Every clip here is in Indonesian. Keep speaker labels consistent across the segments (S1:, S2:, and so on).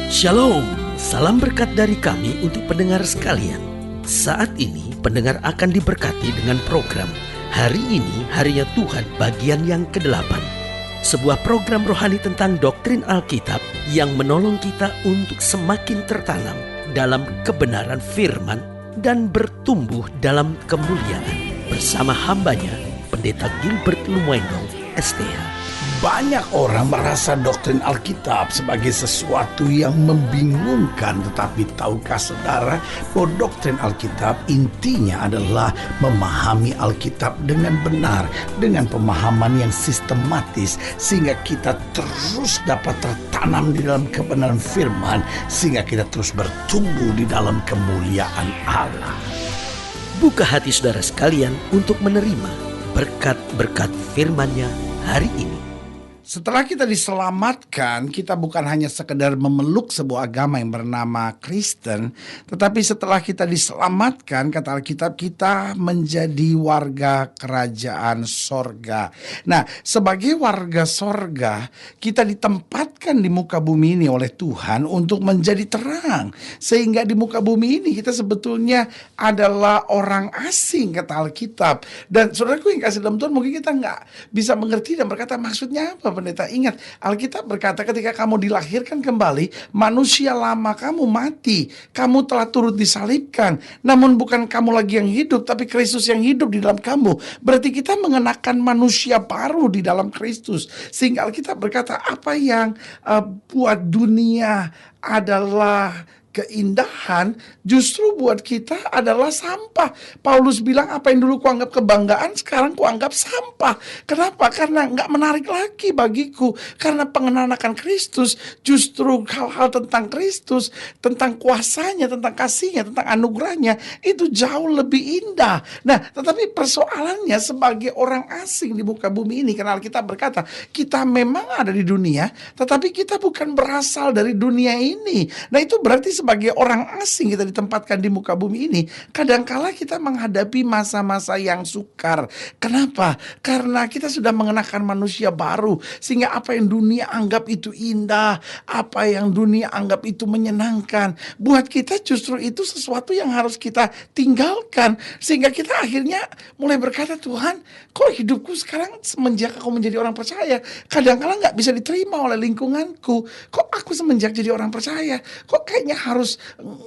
S1: Shalom, salam berkat dari kami untuk pendengar sekalian. Saat ini pendengar akan diberkati dengan program Hari Ini Harinya Tuhan bagian yang ke-8. Sebuah program rohani tentang doktrin Alkitab yang menolong kita untuk semakin tertanam dalam kebenaran firman dan bertumbuh dalam kemuliaan. Bersama hambanya, Pendeta Gilbert Lumendo, STH.
S2: Banyak orang merasa doktrin Alkitab sebagai sesuatu yang membingungkan. Tetapi tahukah saudara bahwa doktrin Alkitab intinya adalah memahami Alkitab dengan benar, dengan pemahaman yang sistematis, sehingga kita terus dapat tertanam di dalam kebenaran firman, sehingga kita terus bertumbuh di dalam kemuliaan Allah.
S1: Buka hati saudara sekalian untuk menerima berkat-berkat firman-Nya hari ini.
S2: Setelah kita diselamatkan, kita bukan hanya sekedar memeluk sebuah agama yang bernama Kristen, tetapi setelah kita diselamatkan, kata Alkitab, kita menjadi warga kerajaan sorga. Nah, sebagai warga sorga, kita ditempatkan di muka bumi ini oleh Tuhan untuk menjadi terang. Sehingga di muka bumi ini kita sebetulnya adalah orang asing, kata Alkitab. Dan saudaraku yang kasih dalam Tuhan, mungkin kita nggak bisa mengerti dan berkata, maksudnya apa? Pendeta, ingat, Alkitab berkata ketika kamu dilahirkan kembali, manusia lama kamu mati, kamu telah turut disalibkan, namun bukan kamu lagi yang hidup, tapi Kristus yang hidup di dalam kamu. Berarti kita mengenakan manusia baru di dalam Kristus. Sehingga Alkitab berkata, apa yang buat dunia adalah keindahan, justru buat kita adalah sampah. Paulus bilang, apa yang dulu kuanggap kebanggaan, sekarang kuanggap sampah. Kenapa? Karena nggak menarik lagi bagiku. Karena pengenalan akan Kristus, justru hal-hal tentang Kristus, tentang kuasanya, tentang kasihnya, tentang anugerahnya, itu jauh lebih indah. Nah, tetapi persoalannya sebagai orang asing di muka bumi ini, karena Alkitab berkata, kita memang ada di dunia, tetapi kita bukan berasal dari dunia ini. Nah, itu berarti sebagai orang asing kita ditempatkan di muka bumi ini, kadangkala kita menghadapi masa-masa yang sukar. Kenapa? Karena kita sudah mengenakan manusia baru, sehingga apa yang dunia anggap itu indah, apa yang dunia anggap itu menyenangkan, buat kita justru itu sesuatu yang harus kita tinggalkan. Sehingga kita akhirnya mulai berkata, Tuhan, kok hidupku sekarang semenjak aku menjadi orang percaya, kadangkala gak bisa diterima oleh lingkunganku. Kok aku semenjak jadi orang percaya, kok kayaknya harus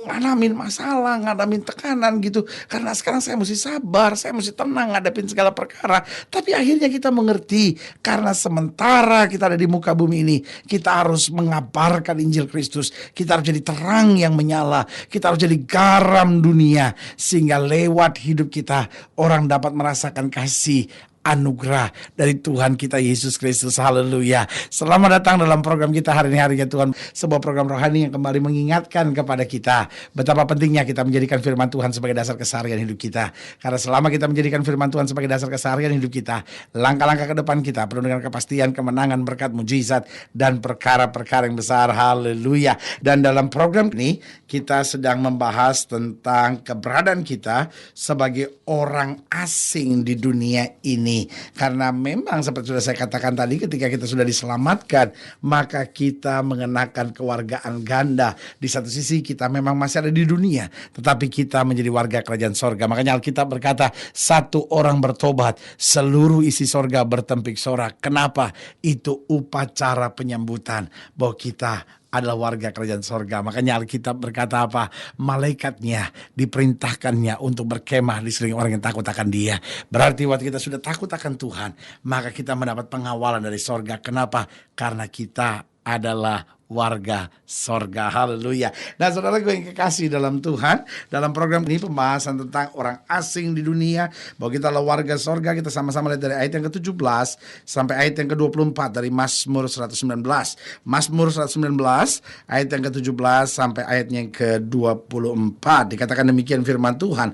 S2: ngalamin masalah, ngalamin tekanan gitu. Karena sekarang saya mesti sabar, saya mesti tenang ngadepin segala perkara. Tapi akhirnya kita mengerti, karena sementara kita ada di muka bumi ini, kita harus mengabarkan Injil Kristus. Kita harus jadi terang yang menyala. Kita harus jadi garam dunia, sehingga lewat hidup kita orang dapat merasakan kasih anugerah dari Tuhan kita Yesus Kristus. Haleluya. Selamat datang dalam program kita Hari Ini Harinya Tuhan, sebuah program rohani yang kembali mengingatkan kepada kita betapa pentingnya kita menjadikan firman Tuhan sebagai dasar keseharian hidup kita. Karena selama kita menjadikan firman Tuhan sebagai dasar keseharian hidup kita, langkah-langkah ke depan kita penuh dengan kepastian, kemenangan, berkat, mujizat, dan perkara-perkara yang besar. Haleluya. Dan dalam program ini kita sedang membahas tentang keberadaan kita sebagai orang asing di dunia ini. Karena memang seperti sudah saya katakan tadi, ketika kita sudah diselamatkan, maka kita mengenakan kewargaan ganda. Di satu sisi kita memang masih ada di dunia, tetapi kita menjadi warga kerajaan sorga. Makanya Alkitab berkata, satu orang bertobat, seluruh isi sorga bertempik sorak. Kenapa? Itu upacara penyambutan bahwa kita adalah warga kerajaan sorga. Makanya Alkitab berkata apa? Malaikatnya diperintahkannya untuk berkemah di sekeliling orang yang takut akan dia. Berarti waktu kita sudah takut akan Tuhan, maka kita mendapat pengawalan dari sorga. Kenapa? Karena kita adalah warga sorga. Haleluya. Nah, saudara gue yang kekasih dalam Tuhan, dalam program ini pembahasan tentang orang asing di dunia, bahwa kita adalah warga sorga. Kita sama-sama lihat dari ayat yang ke-17 sampai ayat yang ke-24 dari Mazmur 119. Mazmur 119 ayat yang ke-17 sampai ayatnya yang ke-24. Dikatakan demikian firman Tuhan.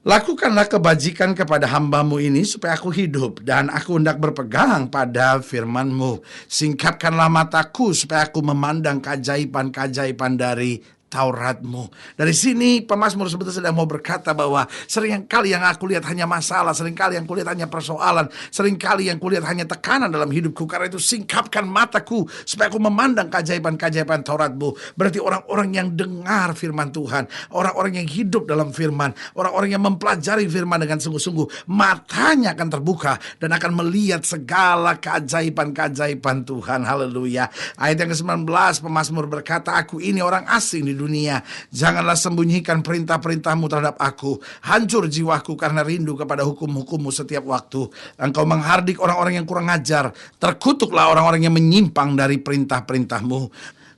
S2: Lakukanlah kebajikan kepada hamba-Mu ini supaya aku hidup, dan aku hendak berpegang pada firman-Mu. Singkatkanlah mataku supaya aku memandang keajaiban-keajaiban dari Tauratmu. Dari sini pemazmur sebetulnya sedang mau berkata bahwa seringkali yang aku lihat hanya masalah, seringkali yang kulihat hanya persoalan, seringkali yang kulihat hanya tekanan dalam hidupku. Karena itu singkapkan mataku supaya aku memandang keajaiban-keajaiban Tauratmu. Berarti orang-orang yang dengar firman Tuhan, orang-orang yang hidup dalam firman, orang-orang yang mempelajari firman dengan sungguh-sungguh, matanya akan terbuka dan akan melihat segala keajaiban-keajaiban Tuhan. Haleluya. Ayat yang ke-19 pemazmur berkata, aku ini orang asing di dunia, janganlah sembunyikan perintah-perintahmu terhadap aku. Hancur jiwaku karena rindu kepada hukum-hukummu setiap waktu. Engkau menghardik orang-orang yang kurang ajar, terkutuklah orang-orang yang menyimpang dari perintah-perintahmu.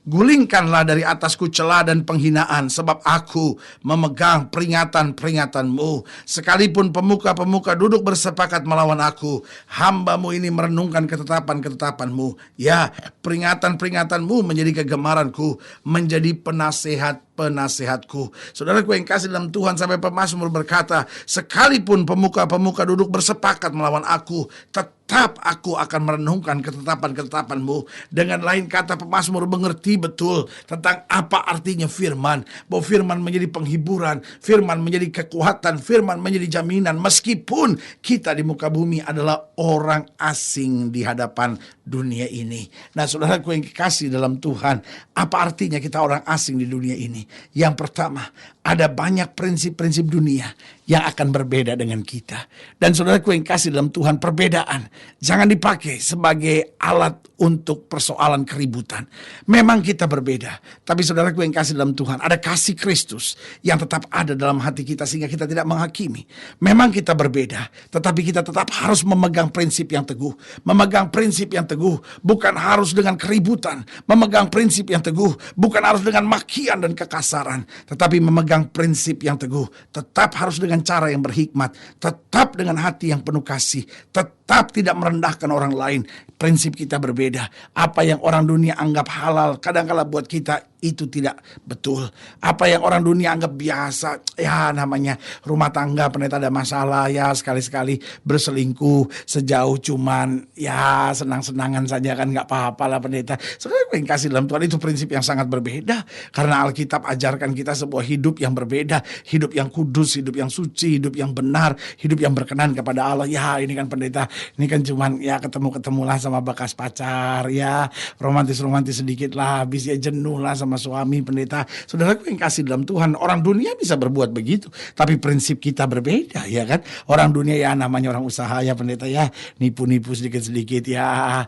S2: Gulingkanlah dari atasku celah dan penghinaan, sebab aku memegang peringatan-peringatanmu. Sekalipun pemuka-pemuka duduk bersepakat melawan aku, hambamu ini merenungkan ketetapan-ketetapanmu. Ya, peringatan-peringatanmu menjadi kegemaranku, menjadi penasehatku. Saudaraku yang kasih dalam Tuhan, sampai pemazmur berkata, sekalipun pemuka-pemuka duduk bersepakat melawan aku, tetap aku akan merenungkan ketetapan-ketetapanmu. Dengan lain kata, pemazmur mengerti betul tentang apa artinya firman, bahwa firman menjadi penghiburan, firman menjadi kekuatan, firman menjadi jaminan, meskipun kita di muka bumi adalah orang asing di hadapan dunia ini. Nah, saudaraku yang kekasih dalam Tuhan, apa artinya kita orang asing di dunia ini? Yang pertama, ada banyak prinsip-prinsip dunia yang akan berbeda dengan kita. Dan saudaraku yang kasih dalam Tuhan, perbedaan jangan dipakai sebagai alat untuk persoalan keributan. Memang kita berbeda, tapi saudaraku yang kasih dalam Tuhan, ada kasih Kristus yang tetap ada dalam hati kita sehingga kita tidak menghakimi. Memang kita berbeda, tetapi kita tetap harus memegang prinsip yang teguh. Memegang prinsip yang teguh bukan harus dengan keributan. Memegang prinsip yang teguh bukan harus dengan makian dan kekasaran, tetapi memegang prinsip yang teguh tetap harus dengan cara yang berhikmat, tetap dengan hati yang penuh kasih, tetap tidak merendahkan orang lain. Prinsip kita berbeda. Apa yang orang dunia anggap halal, kadang-kala buat kita itu tidak betul. Apa yang orang dunia anggap biasa, ya namanya rumah tangga, pendeta ada masalah, ya sekali-sekali berselingkuh sejauh cuman ya senang-senangan saja kan nggak apa-apa lah pendeta. Sebenarnya yang kasih dalam Tuhan itu prinsip yang sangat berbeda. Karena Alkitab ajarkan kita sebuah hidup yang berbeda, hidup yang kudus, hidup yang suci, hidup yang benar, hidup yang berkenan kepada Allah. Ya ini kan pendeta, ini kan cuman ya ketemu-ketemulah sama bekas pacar, ya romantis-romantis sedikit lah, habis ya jenuh lah sama suami pendeta. Saudaraku yang kasih dalam Tuhan, orang dunia bisa berbuat begitu, tapi prinsip kita berbeda, ya kan? Orang dunia ya namanya orang usaha ya pendeta, ya nipu-nipu sedikit-sedikit ya,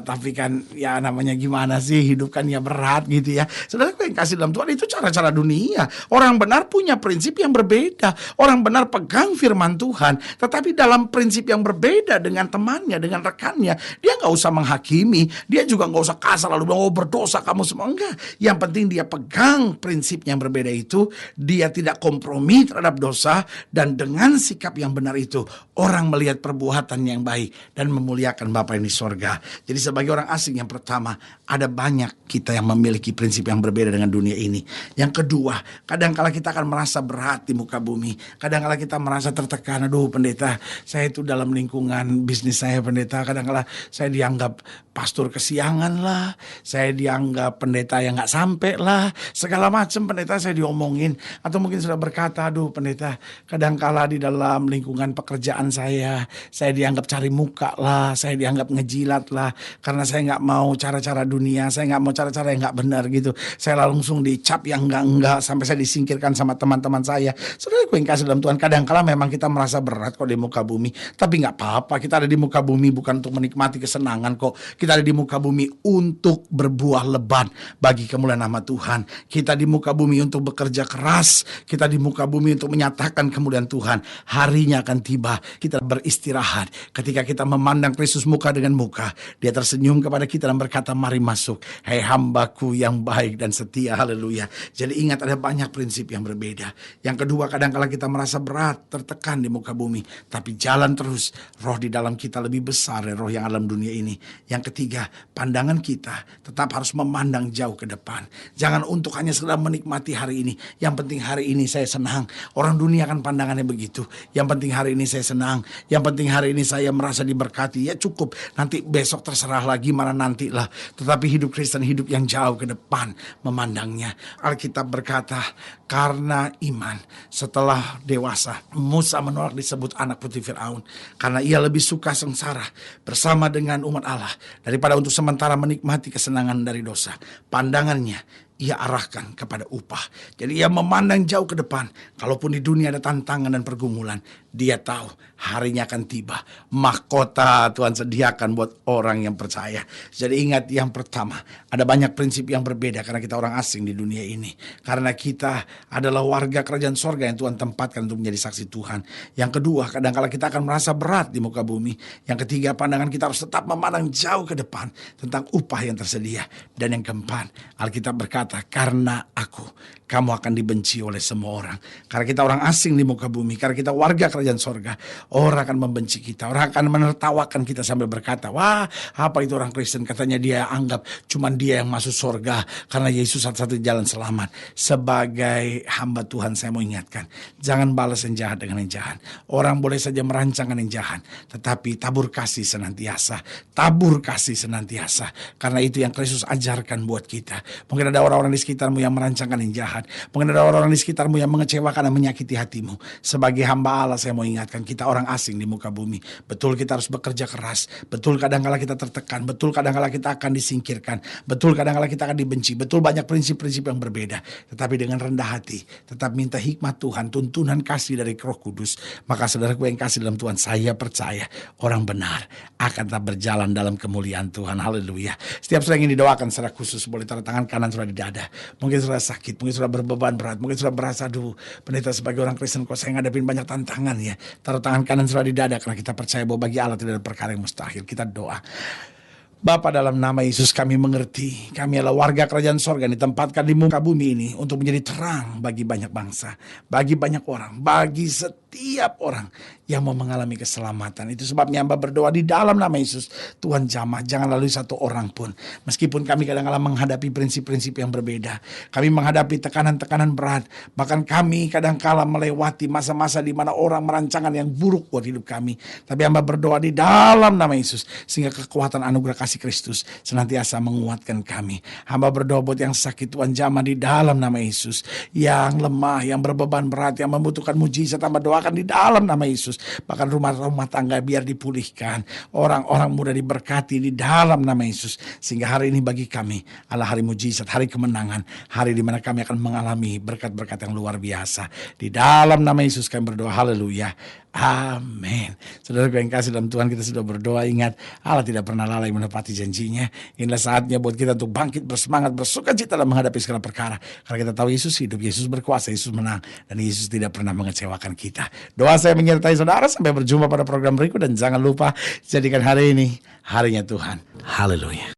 S2: tapi kan ya namanya gimana sih, hidup kan ya berat gitu ya. Saudaraku yang kasih dalam Tuhan, itu cara-cara dunia. Orang benar punya prinsip yang berbeda. Orang benar pegang firman Tuhan, tetapi dalam prinsip yang berbeda dengan temannya, dengan rekannya. Dia gak usah menghakimi, dia juga gak usah kasar lalu bilang, oh berdosa kamu semua. Enggak. Yang penting dia pegang prinsip yang berbeda itu, dia tidak kompromi terhadap dosa, dan dengan sikap yang benar itu orang melihat perbuatan yang baik dan memuliakan Bapa yang di sorga. Jadi sebagai orang asing, yang pertama, ada banyak kita yang memiliki prinsip yang berbeda dengan dunia ini. Yang kedua, kadang-kala kita akan merasa berat di muka bumi, kadang-kala kita merasa tertekan. Aduh pendeta, saya itu dalam lingkungan bisnis saya pendeta, kadang-kala saya dianggap pastor kesiangan lah, saya dianggap pendeta yang gak sampai lah, segala macam pendeta saya diomongin. Atau mungkin sudah berkata, aduh pendeta, kadangkala di dalam lingkungan pekerjaan saya dianggap cari muka lah, saya dianggap ngejilat lah, karena saya gak mau cara-cara dunia, saya gak mau cara-cara yang gak benar gitu. Saya langsung dicap yang enggak-enggak, sampai saya disingkirkan sama teman-teman saya. Saudaraku yang kasih dalam Tuhan, kadangkala memang kita merasa berat kok di muka bumi, tapi gak apa-apa, kita ada di muka bumi bukan untuk menikmati kesenangan kok. Kita ada di muka bumi untuk berbuah lebat bagi kemuliaan nama Tuhan. Kita di muka bumi untuk bekerja keras. Kita di muka bumi untuk menyatakan kemuliaan Tuhan. Harinya akan tiba, kita beristirahat. Ketika kita memandang Kristus muka dengan muka, Dia tersenyum kepada kita dan berkata, mari masuk, hai hambaku yang baik dan setia. Haleluya. Jadi ingat, ada banyak prinsip yang berbeda. Yang kedua, kadang-kala kita merasa berat, tertekan di muka bumi, tapi jalan terus. Roh di dalam kita lebih besar dari roh yang dalam dunia ini. Yang ketiga, pandangan kita tetap harus memandang jauh ke depan. Jangan untuk hanya sekedar menikmati hari ini. Yang penting hari ini saya senang. Orang dunia kan pandangannya begitu. Yang penting hari ini saya senang. Yang penting hari ini saya merasa diberkati. Ya cukup. Nanti besok terserah lagi, mana nantilah. Tetapi hidup Kristen, hidup yang jauh ke depan. memandangnya. Alkitab berkata, karena iman setelah dewasa, Musa menolak disebut anak putri Firaun karena ia lebih suka sengsara bersama dengan umat Allah daripada untuk sementara menikmati kesenangan dari dosa. Pandangannya ia arahkan kepada upah. Jadi ia memandang jauh ke depan. Kalaupun di dunia ada tantangan dan pergumulan, dia tahu harinya akan tiba. Mahkota Tuhan sediakan buat orang yang percaya. Jadi ingat, yang pertama, ada banyak prinsip yang berbeda karena kita orang asing di dunia ini. Karena kita adalah warga kerajaan sorga yang Tuhan tempatkan untuk menjadi saksi Tuhan. Yang kedua, kadang-kala kita akan merasa berat di muka bumi. Yang ketiga, pandangan kita harus tetap memandang jauh ke depan tentang upah yang tersedia. Dan yang keempat, Alkitab berkata, karena aku, kamu akan dibenci oleh semua orang. Karena kita orang asing di muka bumi, karena kita warga kerajaan sorga, orang akan membenci kita, orang akan menertawakan kita sambil berkata, wah, apa itu orang Kristen? Katanya dia anggap cuman dia yang masuk sorga karena Yesus satu-satu jalan selamat. Sebagai hamba Tuhan, saya mau ingatkan, jangan balas yang jahat dengan yang jahat. Orang boleh saja merancangkan yang jahat, tetapi tabur kasih senantiasa. Tabur kasih senantiasa. Karena itu yang Kristus ajarkan buat kita. Mungkin ada orang-orang di sekitarmu yang merancangkan yang jahat. Mungkin ada orang-orang di sekitarmu yang mengecewakan dan menyakiti hatimu. Sebagai hamba Allah, saya mau ingatkan, kita orang asing di muka bumi. Betul kita harus bekerja keras. Betul kadang-kala kita tertekan. Betul kadang-kala kita akan disingkirkan. Betul kadang-kala kita akan dibenci. Betul banyak prinsip-prinsip yang berbeda. Tetapi dengan rendah hati, tetap minta hikmat Tuhan, tuntunan kasih dari Roh Kudus. Maka saudaraku yang kasih dalam Tuhan, saya percaya orang benar akan tetap berjalan dalam kemuliaan Tuhan. Haleluya. Setiap saudara ingin didoakan secara khusus, boleh taruh tangan kanan saudara di dada. Mungkin saudara sakit, mungkin saudara berbeban berat, mungkin saudara berasa, aduh pendeta sebagai orang Kristen kok saya ngadepin banyak tantangan ya. Taruh tangan kanan saudara di dada, karena kita percaya bahwa bagi Allah tidak ada perkara yang mustahil. Kita doa. Bapa, dalam nama Yesus kami mengerti, kami adalah warga kerajaan sorga yang ditempatkan di muka bumi ini untuk menjadi terang bagi banyak bangsa, bagi banyak orang, bagi setiap orang yang mau mengalami keselamatan. Itu sebabnya hamba berdoa di dalam nama Yesus, Tuhan jamah jangan lalui satu orang pun. Meskipun kami kadang-kadang menghadapi prinsip-prinsip yang berbeda, kami menghadapi tekanan-tekanan berat, bahkan kami kadang-kala melewati masa-masa di mana orang merancangkan yang buruk buat hidup kami. Tapi hamba berdoa di dalam nama Yesus, sehingga kekuatan anugerah kasih Kristus senantiasa menguatkan kami. Hamba berdoa buat yang sakit, Tuhan jamah di dalam nama Yesus. Yang lemah, yang berbeban berat, yang membutuhkan mujizat, hamba doakan di dalam nama Yesus. Bahkan rumah-rumah tangga biar dipulihkan, orang-orang muda diberkati di dalam nama Yesus. Sehingga hari ini bagi kami adalah hari mujizat, hari kemenangan, hari di mana kami akan mengalami berkat-berkat yang luar biasa. Di dalam nama Yesus kami berdoa, haleluya. Amin. Saudara yang kasih dalam Tuhan, kita sudah berdoa. Ingat, Allah tidak pernah lalai menepati janjinya. Inilah saatnya buat kita untuk bangkit, bersemangat, bersuka cita dalam menghadapi segala perkara. Karena kita tahu Yesus hidup, Yesus berkuasa, Yesus menang, dan Yesus tidak pernah mengecewakan kita. Doa saya menyertai saudara sampai berjumpa pada program berikut. Dan jangan lupa, jadikan hari ini harinya Tuhan. Haleluya.